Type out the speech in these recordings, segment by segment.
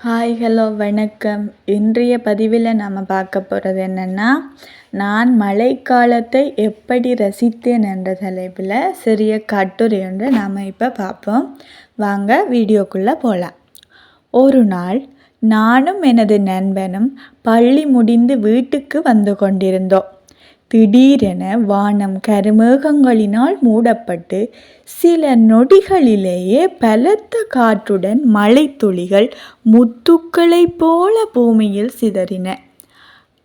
Hi hello வணக்கம். இன்றைய பதிவில் நாம் பார்க்க போகிறது என்னென்னா, நான் மழைக்காலத்தை எப்படி ரசித்தேன் என்ற தலைப்பில் சிறிய கட்டுரை ஒன்று நாம் இப்போ பார்ப்போம். வாங்க வீடியோக்குள்ளே போகலாம். ஒரு நாள் நானும் எனது நண்பனும் பள்ளி முடிந்து வீட்டுக்கு வந்து கொண்டிருந்தோம். திடீரென வானம் கருமேகங்களினால் மூடப்பட்டு சில நொடிகளிலேயே பலத்த காற்றுடன் மழைத்துளிகள் முத்துக்களைப் போல பூமியில் சிதறின.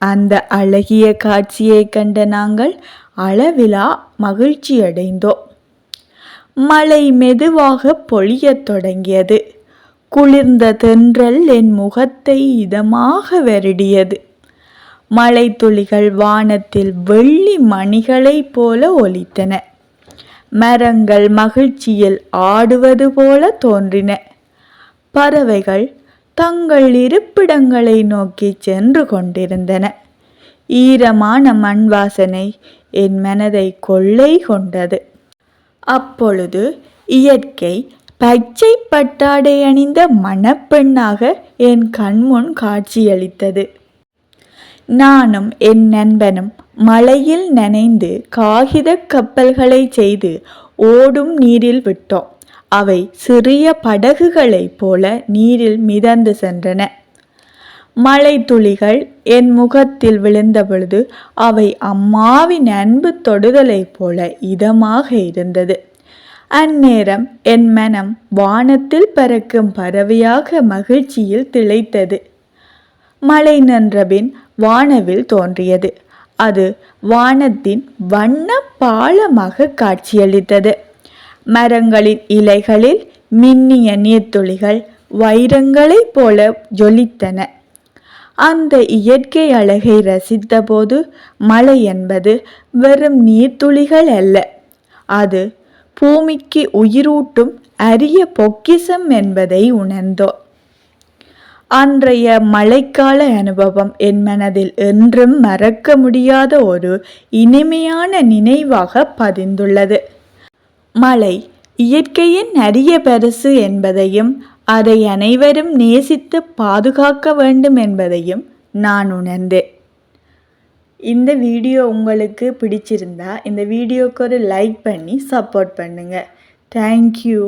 அந்த அழகிய காட்சியை கண்ட நாங்கள் அளவிலா மகிழ்ச்சியடைந்தோம். மழை மெதுவாக பொழியத் தொடங்கியது. குளிர்ந்த தென்றல் என் முகத்தை இதமாக வருடியது. மழைத்துளிகள் வானத்தில் வெள்ளி மணிகளைப் போல ஒலித்தன. மரங்கள் மகிழ்ச்சியில் ஆடுவது போல தோன்றின. பறவைகள் தங்கள் இருப்பிடங்களை நோக்கி சென்று கொண்டிருந்தன. ஈரமான மண் வாசனை என் மனதை கொள்ளை கொண்டது. அப்பொழுது இயற்கை பச்சை பட்டாடை அணிந்த மணப்பெண்ணாக என் கண்முன் காட்சியளித்தது. நானும் என் நண்பனும் மழையில் நனைந்து காகித கப்பல்களை செய்து ஓடும் நீரில் விட்டோம். அவை சிறிய படகுகளைப் போல நீரில் மிதந்து சென்றன. மழை துளிகள் என் முகத்தில் விழுந்த பொழுது அவை அம்மாவின் அன்பு தொடுதலைப் போல இதமாக இருந்தது. அந்நேரம் என் மனம் வானத்தில் பறக்கும் பறவையாக மகிழ்ச்சியில் திளைத்தது. மழை நின்றபின் வானவில் தோன்றியது. அது வானத்தின் வண்ண பாலமாக காட்சியளித்தது. மரங்களின் இலைகளில் மின்னிய நீர்த்துளிகள் வைரங்களைப் போல ஜொலித்தன. அந்த இயற்கை அழகை ரசித்த போது மழை என்பது வெறும் நீர்த்துளிகள் அல்ல, அது பூமிக்கு உயிரூட்டும் அரிய பொக்கிஷம் என்பதை உணர்ந்தோம். அன்றைய மழைக்கால அனுபவம் என் மனதில் என்றும் மறக்க முடியாத ஒரு இனிமையான நினைவாக பதிந்துள்ளது. மழை இயற்கையின் அரிய பரிசு என்பதையும் அதை அனைவரும் நேசித்து பாதுகாக்க வேண்டும் என்பதையும் நான் உணர்ந்தேன். இந்த வீடியோ உங்களுக்கு பிடிச்சிருந்தா இந்த வீடியோக்கு ஒரு லைக் பண்ணி சப்போர்ட் பண்ணுங்கள். தேங்க்யூ.